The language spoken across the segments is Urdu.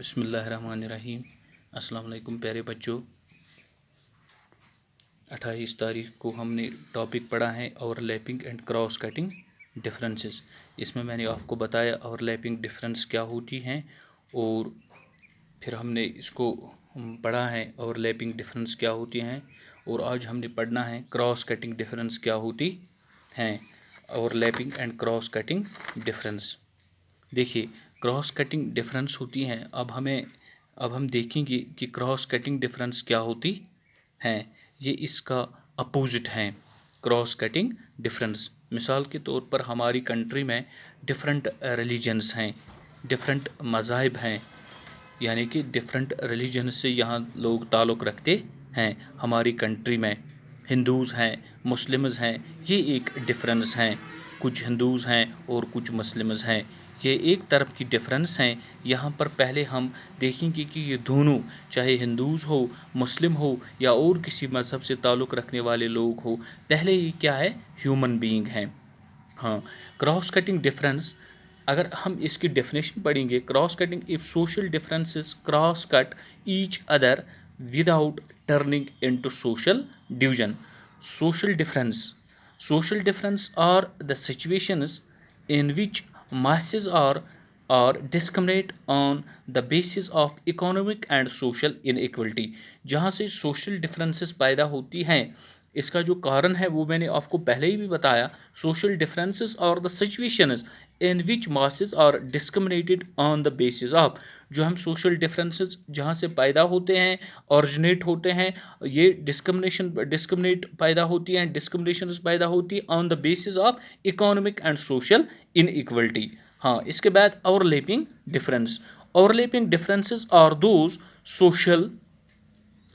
بسم اللہ الرحمن الرحیم۔ السلام علیکم پیارے بچوں۔ 28 تاریخ کو ہم نے ٹاپک پڑھا ہے overlapping and cross cutting differences. اس میں نے آپ کو بتایا اوور لیپنگ ڈفرینس کیا ہوتی ہیں، اور پھر ہم نے اس کو پڑھا ہے اوور لیپنگ ڈفرینس کیا ہوتی ہیں، اور آج ہم نے پڑھنا ہے کراس کٹنگ ڈفرینس کیا ہوتی ہیں۔ Over lapping and cross cutting difference دیکھیے، کراس کٹنگ ڈفرینس ہوتی ہیں۔ اب ہم دیکھیں گے کہ کراس کٹنگ ڈفرینس کیا ہوتی ہیں۔ یہ اس کا اپوزٹ ہیں کراس کٹنگ ڈفرینس۔ مثال کے طور پر ہماری کنٹری میں ڈفرینٹ ریلیجنس ہیں، ڈفرینٹ مذاہب ہیں، یعنی کہ ڈفرینٹ ریلیجن سے یہاں لوگ تعلق رکھتے ہیں۔ ہماری کنٹری میں ہندوز ہیں، مسلمز ہیں، یہ ایک ڈفرینس ہیں۔ کچھ ہندوز ہیں اور کچھ مسلمز ہیں، یہ ایک طرف کی ڈفرینس ہیں۔ یہاں پر پہلے ہم دیکھیں گے کہ یہ دونوں، چاہے ہندوز ہو، مسلم ہو یا اور کسی مذہب سے تعلق رکھنے والے لوگ ہو، پہلے یہ کیا ہے؟ ہیومن بینگ ہیں۔ ہاں، کراس کٹنگ ڈفرینس، اگر ہم اس کی ڈیفینیشن پڑھیں گے، cross cutting of social differences cross cut each other without turning into social division. Social difference are the situations in which masses are discriminate on the basis of economic and social inequality۔ جہاں سے سوشل ڈفرینسز پیدا ہوتی ہیں، اس کا جو کارن ہے وہ میں نے آپ کو پہلے ہی بھی بتایا۔ سوشل ڈفرینسز اور the situations in which masses are discriminated on the basis of, جو ہم سوشل ڈفرینسز جہاں سے پیدا ہوتے ہیں، اوریجنیٹ ہوتے ہیں، یہ ڈسکرمنیٹ پیدا ہوتی ہیں، ڈسکرمنیشنز پیدا ہوتی ہیں on the basis of economic and social inequality. ہاں، اس کے بعد overlapping difference. Overlapping differences are those social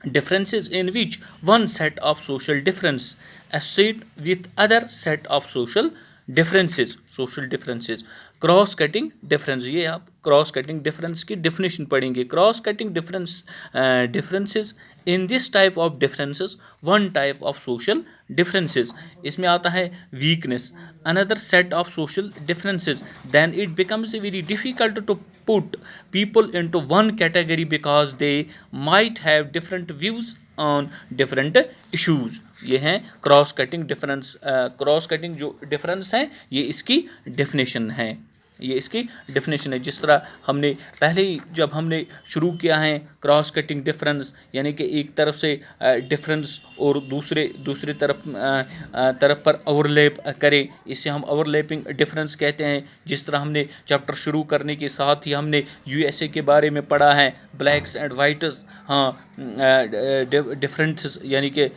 differences in which one set of social difference associate with other set of social differences cross cutting difference. یہ آپ کراس کٹنگ ڈفرینس کی ڈیفینیشن پڑھیں گے۔ Cross cutting differences in this type of differences one type of social differences. اس میں آتا ہے ویکنیس، اندر set of social differences, then it becomes very difficult to put people into one category because they might have different views on different issues۔ یہ ہیں cross cutting difference. Cross cutting جو ڈفرینس ہیں، یہ اس کی ڈیفینیشن ہے، یہ اس کی ڈیفینیشن ہے۔ جس طرح ہم نے پہلے ہی جب ہم نے شروع کیا ہے کراس کٹنگ ڈفرینس، یعنی کہ ایک طرف سے ڈفرینس اور دوسرے طرف پر اوور لیپ کرے، اسے ہم اوور لیپنگ ڈفرینس کہتے ہیں۔ جس طرح ہم نے چیپٹر شروع کرنے کے ساتھ ہی ہم نے USA کے بارے میں پڑھا ہے، بلیکس اینڈ وائٹس۔ ہاں، ڈفرینسز یعنی کہ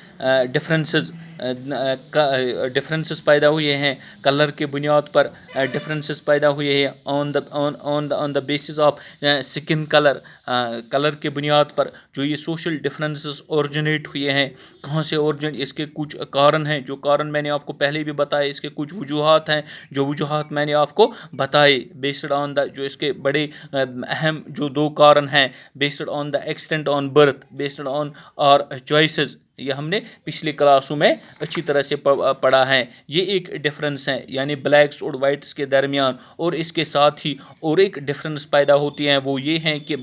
ڈفرینسز پیدا ہوئے ہیں، کلر کے بنیاد پر ڈفرینسز پیدا ہوئے ہیں، آن دا بیسس آف سکن کلر کے بنیاد پر جو یہ سوشل ڈفرینسز اوریجنیٹ ہوئے ہیں۔ کہاں سے اس کے کچھ کارن ہیں، جو کارن میں نے آپ کو پہلے بھی بتائے۔ اس کے کچھ وجوہات ہیں، جو وجوہات میں نے آپ کو بتائے بیسڈ آن دا، جو اس کے بڑے اہم جو دو کارن ہیں، based on the extent on birth, based on are choices. یہ ہم نے پچھلے کلاسوں میں اچھی طرح سے پڑھا ہے۔ یہ ایک ڈفرینس ہے، یعنی بلیکس اور وائٹس کے درمیان۔ اور اس کے ساتھ ہی اور ایک ڈفرینس پیدا ہوتی ہیں، وہ یہ ہیں کہ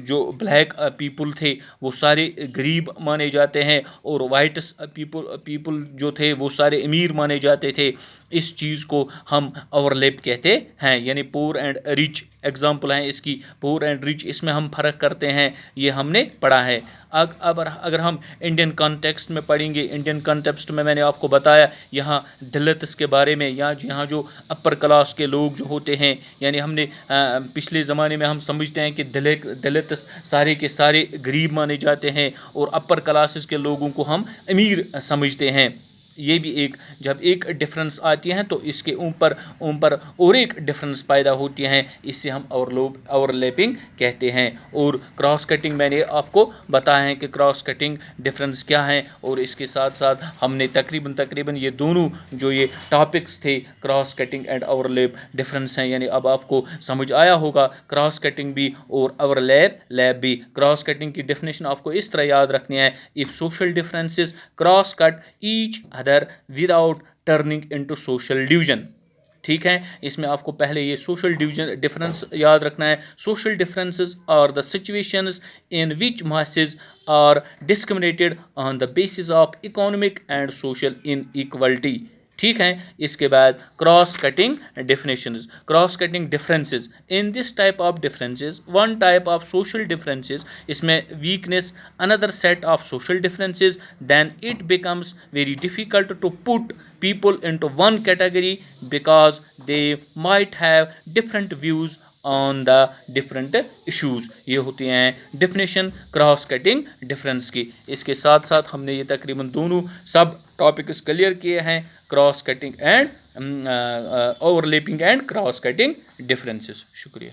جو بلیک پیپل تھے وہ سارے غریب مانے جاتے ہیں، اور وائٹس پیپل جو تھے وہ سارے امیر مانے جاتے تھے۔ اس چیز کو ہم اوور لیپ کہتے ہیں، یعنی پور اینڈ رچ ایگزامپل ہیں اس کی۔ پور اینڈ رچ، اس میں ہم فرق کرتے ہیں، یہ ہم نے پڑھا ہے۔ اگر ہم انڈین کانٹیکسٹ میں پڑھیں گے، انڈین کانٹیکسٹ میں میں نے آپ کو بتایا یہاں دلتس کے بارے میں، یہاں جو اپر کلاس کے لوگ جو ہوتے ہیں، یعنی ہم نے پچھلے زمانے میں ہم سمجھتے ہیں کہ دلتس سارے کے سارے غریب مانے جاتے ہیں، اور اپر کلاسز کے لوگوں کو ہم امیر سمجھتے ہیں۔ یہ بھی ایک، جب ایک ڈفرینس آتی ہیں تو اس کے اوپر اور ایک ڈفرینس پیدا ہوتی ہیں، اس سے ہم اوور لیپنگ کہتے ہیں۔ اور کراس کٹنگ میں نے آپ کو بتایا ہے کہ کراس کٹنگ ڈفرینس کیا ہیں، اور اس کے ساتھ ساتھ ہم نے تقریباً یہ دونوں جو یہ ٹاپکس تھے، cross cutting and overlap difference ہیں، یعنی اب آپ کو سمجھ آیا ہوگا کراس کٹنگ بھی اور اوور لیپ بھی۔ کراس کٹنگ کی ڈیفینیشن آپ کو اس طرح یاد رکھنی ہے: of social differences cross cut each other without turning into social division. ٹھیک ہے. اس میں آپ کو پہلے یہ سوشل ڈفرینس یاد رکھنا ہے. Social differences are the situations in which masses are discriminated on the basis of economic and social inequality. ٹھیک ہے. اس کے بعد cross cutting definitions. Cross cutting differences in this type of differences one type of social differences. اس میں ویکنیس اندر set of social differences then it becomes very difficult to put people into one category because they might have different views on the different issues. یہ ہوتی ہیں ڈیفینیشن کراس کٹنگ ڈفرینس کی. اس کے ساتھ ساتھ ہم نے یہ تقریباً دونوں سب ٹاپکس کلیئر کیے ہیں, cross cutting and over lapping and cross cutting differences. شکریہ.